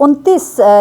29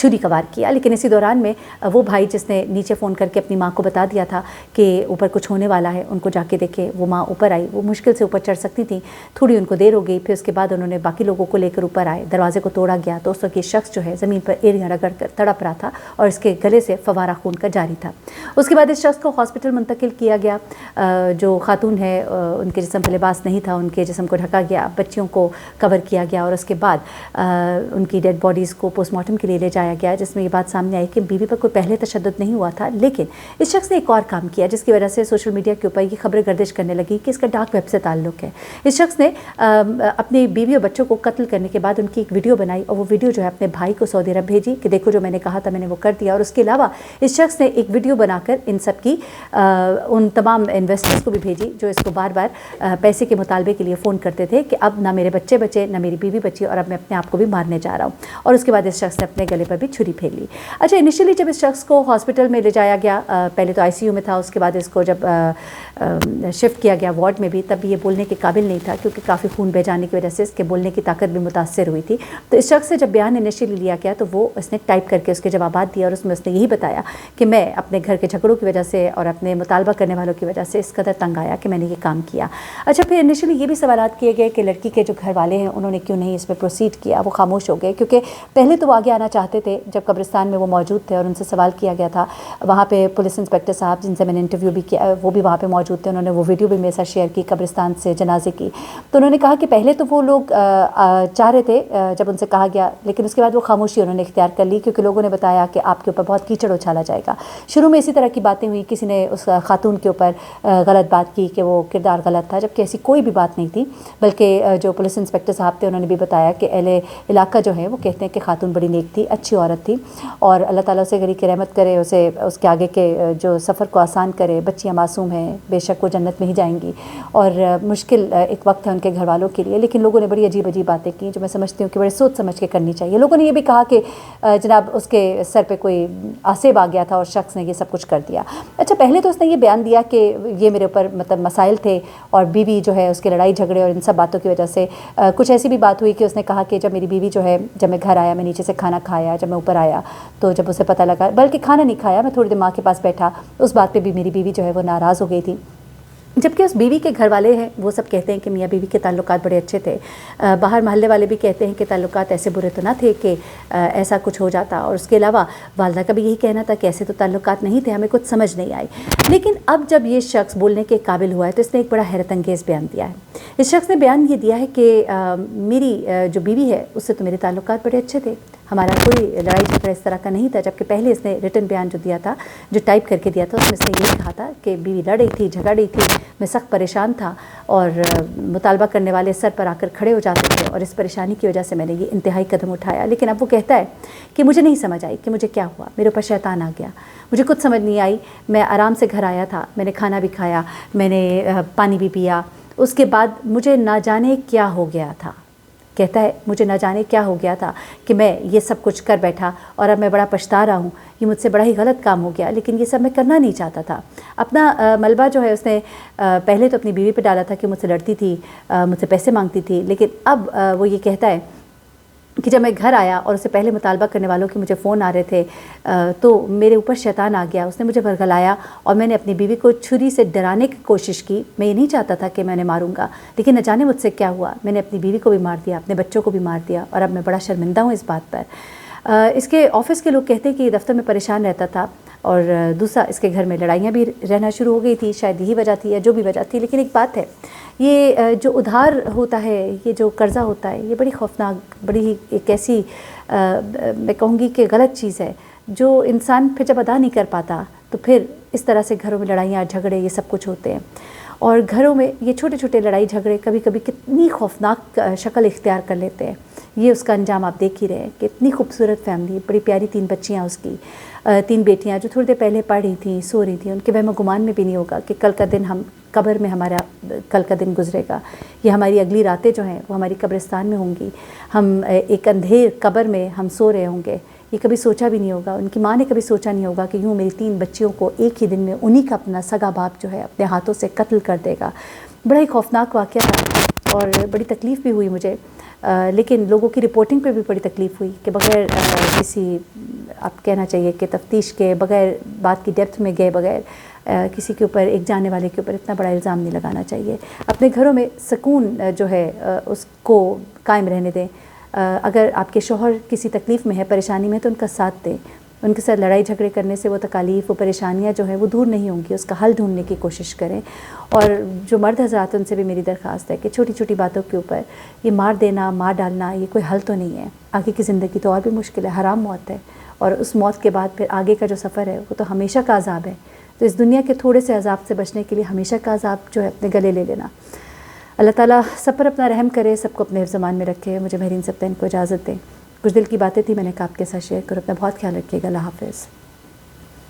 چھری کا وار کیا. لیکن اسی دوران میں وہ بھائی جس نے نیچے فون کر کے اپنی ماں کو بتا دیا تھا کہ اوپر کچھ ہونے والا ہے, ان کو جا کے دیکھے. وہ ماں اوپر آئی, وہ مشکل سے اوپر چڑھ سکتی تھیں, تھوڑی ان کو دیر ہو گئی. پھر اس کے بعد انہوں نے باقی لوگوں کو لے کر اوپر آئے, دروازے کو توڑا گیا تو اس وقت یہ شخص جو ہے زمین پر ایڑیاں رگڑ کر تڑپ رہا تھا اور اس کے گلے سے فوارہ خون کا جاری تھا. اس کے بعد اس شخص کو ہاسپٹل منتقل کیا گیا. جو خاتون ہے ان کے جسم پہ لباس نہیں تھا, ان کے جسم کو ڈھکا گیا, بچیوں کو کور کیا گیا اور اس کے بعد ان کی ڈیڈ باڈیز کو پوسٹ مارٹم کے لیے لے جایا گیا, جس میں یہ بات سامنے آئی کہ بیوی پر کوئی پہلے تشدد نہیں ہوا تھا. لیکن اس شخص نے ایک اور کام کیا جس کی وجہ سے سوشل میڈیا کے اوپر یہ خبریں گردش کرنے لگی کہ اس کا ڈارک ویب سے تعلق ہے. اس شخص نے اپنی بیوی اور بچوں کو قتل کرنے کے بعد ان کی ایک ویڈیو بنائی اور وہ ویڈیو جو ہے اپنے بھائی کو سعودی عرب بھیجی کہ دیکھو جو میں نے کہا تھا میں نے وہ کر دیا. اور اس کے علاوہ اس شخص نے ایک ویڈیو بنا کر ان سب کی ان تمام انویسٹرز کو بھی بھیجی جو اس کو بار بار پیسے کے مطالبے کے لیے فون کرتے تھے کہ اب نہ میرے بچے بچے نہ میری بیوی بچی اور اب میں اپنے آپ کو بھی مارنے جا رہا ہوں. اور اس کے بعد اس شخص نے اپنے گلے پر بھی چھری پھینک لی. اچھا, انیشلی جب اس شخص کو ہاسپٹل میں لے جایا گیا, پہلے تو ICU میں تھا, اس کے بعد اس کو جب شفٹ کیا گیا وارڈ میں بھی, تب یہ بولنے کے قابل نہیں تھا کیونکہ کافی خون بہ جانے کی وجہ سے اس کے بولنے کی طاقت بھی متاثر ہوئی تھی. تو اس شخص سے جب بیان انیشلی لیا گیا تو وہ اس نے ٹائپ کر کے اس کے جوابات دیا اور اس میں اس نے یہی بتایا کہ میں اپنے گھر کے جھگڑوں کی وجہ سے اور اپنے مطالبہ کرنے والوں کی وجہ سے اس قدر تنگ آیا کہ میں نے یہ کام کیا. اچھا, پھر انیشلی یہ بھی سوالات کیے گئے کہ لڑکی کے جو گھر والے ہیں انہوں نے کیوں نہیں اس پہ پروسیڈ کیا. وہ خاموش ہو گئے کیونکہ پہلے تو وہ آگے آنا چاہتے تھے جب قبرستان میں وہ موجود تھے اور ان سے سوال کیا گیا تھا. وہاہ پہ پولیس انسپیکٹر صاحب جن سے میں نے انٹرویو بھی کیا وہ بھی وہاں پہ موجود تھے, انہوں نے وہ ویڈیو بھی میرے ساتھ شیئر کی قبرستان سے جنازے کی. تو انہوں نے کہا کہ پہلے تو وہ لوگ چاہ رہے تھے جب ان سے کہا گیا, لیکن اس کے بعد وہ خاموشی انہوں نے اختیار کر لی کیونکہ لوگوں نے بتایا کہ آپ کے اوپر بہت کیچڑ اچھالا جائے گا. شروع میں اسی طرح کی باتیں ہوئی, کسی نے اس خاتون کے اوپر غلط بات کی کہ وہ کردار غلط تھا, جبکہ ایسی کوئی بھی بات نہیں تھی. بلکہ جو پولیس انسپیکٹر صاحب تھے انہوں نے بھی بتایا کہ اہل علاقہ جو ہے وہ کہتے ہیں کہ خاتون بڑی نیک تھی, اچھی عورت تھی اور اللہ تعالیٰ سے غریب کی رحمت کرے, اسے اس کے آگے کے جو سفر کو آسان کرے. بچیاں معصوم ہیں, بے شک وہ جنت میں ہی جائیں گی اور مشکل ایک وقت ہے ان کے گھر والوں کے لیے. لیکن لوگوں نے بڑی عجیب عجیب باتیں کی جو میں سمجھتی ہوں کہ بڑے سوچ سمجھ کے کرنی چاہیے. لوگوں نے یہ بھی کہا کہ جناب اس کے سر پہ کوئی آسیب آ گیا تھا اور شخص نے یہ سب کچھ کر دیا. اچھا, پہلے تو اس نے یہ بیان دیا کہ یہ میرے اوپر مطلب مسائل تھے اور بیوی جو ہے اس کے لڑائی جھگڑے اور ان سب باتوں کی وجہ سے کچھ ایسی بھی بات ہوئی کہ اس نے کہا کہ جب میری بیوی جو ہے جب میں گھر آیا میں نیچے سے کھانا کھایا, جب میں اوپر آیا تو جب اسے پتہ لگا, بلکہ کھانا نہیں کھایا, میں تھوڑی دیر ماں کے پاس بیٹھا, اس بات پہ بھی میری بیوی جو ہے وہ ناراض ہو گئی تھی. جبکہ اس بیوی کے گھر والے ہیں وہ سب کہتے ہیں کہ میاں بیوی کے تعلقات بڑے اچھے تھے. باہر محلے والے بھی کہتے ہیں کہ تعلقات ایسے برے تو نہ تھے کہ ایسا کچھ ہو جاتا. اور اس کے علاوہ والدہ کا بھی یہی کہنا تھا کہ ایسے تو تعلقات نہیں تھے, ہمیں کچھ سمجھ نہیں آئی. لیکن اب جب یہ شخص بولنے کے قابل ہوا ہے تو اس نے ایک بڑا حیرت انگیز بیان دیا ہے. اس شخص نے بیان یہ دیا ہے کہ میری جو بیوی ہے اس سے تو میرے تعلقات بڑے اچھے تھے, ہمارا کوئی لڑائی جھگڑا اس طرح کا نہیں تھا. جبکہ پہلے اس نے ریٹن بیان جو دیا تھا, جو ٹائپ کر کے دیا تھا, اس میں اس نے یہ کہا تھا کہ بیوی لڑ رہی تھی, جھگڑ رہی تھی, میں سخت پریشان تھا اور مطالبہ کرنے والے سر پر آ کر کھڑے ہو جاتے تھے اور اس پریشانی کی وجہ سے میں نے یہ انتہائی قدم اٹھایا. لیکن اب وہ کہتا ہے کہ مجھے نہیں سمجھ آئی کہ مجھے کیا ہوا, میرے اوپر شیطان آ گیا, مجھے کچھ سمجھ نہیں آئی. میں آرام سے گھر آیا تھا, میں نے کھانا بھی کھایا, میں نے پانی بھی پیا, اس کے بعد مجھے نہ جانے کیا ہو گیا تھا. کہتا ہے مجھے نہ جانے کیا ہو گیا تھا کہ میں یہ سب کچھ کر بیٹھا اور اب میں بڑا پچھتا رہا ہوں, یہ مجھ سے بڑا ہی غلط کام ہو گیا. لیکن یہ سب میں کرنا نہیں چاہتا تھا. اپنا ملبہ جو ہے اس نے پہلے تو اپنی بیوی پہ ڈالا تھا کہ مجھ سے لڑتی تھی, مجھ سے پیسے مانگتی تھی. لیکن اب وہ یہ کہتا ہے کہ جب میں گھر آیا اور اس سے پہلے مطالبہ کرنے والوں کے مجھے فون آ رہے تھے تو میرے اوپر شیطان آ گیا, اس نے مجھے ورغلایا اور میں نے اپنی بیوی کو چھری سے ڈرانے کی کوشش کی. میں یہ نہیں چاہتا تھا کہ میں انہیں ماروں گا, لیکن نہ جانے مجھ سے کیا ہوا, میں نے اپنی بیوی کو بھی مار دیا, اپنے بچوں کو بھی مار دیا اور اب میں بڑا شرمندہ ہوں اس بات پر. اس کے آفس کے لوگ کہتے ہیں کہ یہ دفتر میں پریشان رہتا تھا اور دوسرا اس کے گھر میں لڑائیاں بھی رہنا شروع ہو گئی تھی. شاید یہی وجہ تھی یا جو بھی وجہ تھی. لیکن ایک بات ہے, یہ جو ادھار ہوتا ہے, یہ جو قرضہ ہوتا ہے, یہ بڑی خوفناک, بڑی ہی ایک ایسی میں کہوں گی کہ غلط چیز ہے جو انسان پھر جب ادا نہیں کر پاتا تو پھر اس طرح سے گھروں میں لڑائیاں جھگڑے یہ سب کچھ ہوتے ہیں. اور گھروں میں یہ چھوٹے چھوٹے لڑائی جھگڑے کبھی کبھی کتنی خوفناک شکل اختیار کر لیتے ہیں. یہ اس کا انجام آپ دیکھ ہی رہے ہیں کہ اتنی خوبصورت فیملی, بڑی پیاری 3 بچیاں اس کی, 3 بیٹیاں جو تھوڑی دیر پہلے پڑھ رہی تھیں, سو رہی تھیں. ان کے وہم و گمان میں بھی نہیں ہوگا کہ کل کا دن ہم قبر میں ہمارا کل کا دن گزرے گا, یہ ہماری اگلی راتیں جو ہیں وہ ہماری قبرستان میں ہوں گی, ہم ایک اندھیر قبر میں ہم سو رہے ہوں گے. یہ کبھی سوچا بھی نہیں ہوگا, ان کی ماں نے کبھی سوچا نہیں ہوگا کہ یوں میری 3 بچیوں کو ایک ہی دن میں انہی کا اپنا سگا باپ جو ہے اپنے ہاتھوں سے قتل کر دے گا. بڑا ہی خوفناک واقعہ تھا اور بڑی تکلیف بھی ہوئی مجھے. لیکن لوگوں کی رپورٹنگ پہ بھی بڑی تکلیف ہوئی کہ بغیر کسی آپ کہنا چاہیے کہ تفتیش کے، بغیر بات کی ڈیپتھ میں گئے بغیر کسی کے اوپر، ایک جانے والے کے اوپر اتنا بڑا الزام نہیں لگانا چاہیے. اپنے گھروں میں سکون جو ہے اس کو قائم رہنے دیں. اگر آپ کے شوہر کسی تکلیف میں ہے، پریشانی میں، تو ان کا ساتھ دیں. ان کے ساتھ لڑائی جھگڑے کرنے سے وہ تکالیف، وہ پریشانیاں جو ہیں وہ دور نہیں ہوں گی. اس کا حل ڈھونڈنے کی کوشش کریں. اور جو مرد حضرات ان سے بھی میری درخواست ہے کہ چھوٹی چھوٹی باتوں کے اوپر یہ مار دینا، مار ڈالنا، یہ کوئی حل تو نہیں ہے. آگے کی زندگی تو اور بھی مشکل ہے، حرام موت ہے، اور اس موت کے بعد پھر آگے کا جو سفر ہے وہ تو ہمیشہ کا عذاب ہے. تو اس دنیا کے تھوڑے سے عذاب سے بچنے کے لیے ہمیشہ کا عذاب جو ہے اپنے گلے لے لینا. اللہ تعالیٰ سب پر اپنا رحم کرے، سب کو اپنے حفظ امان میں رکھے. مجھے مہرین سبطین کو اجازت دیں. کچھ دل کی باتیں تھی، میں نے کہا آپ کے ساتھ شیئر کرو. اپنا بہت خیال رکھیے گا. اللہ حافظ.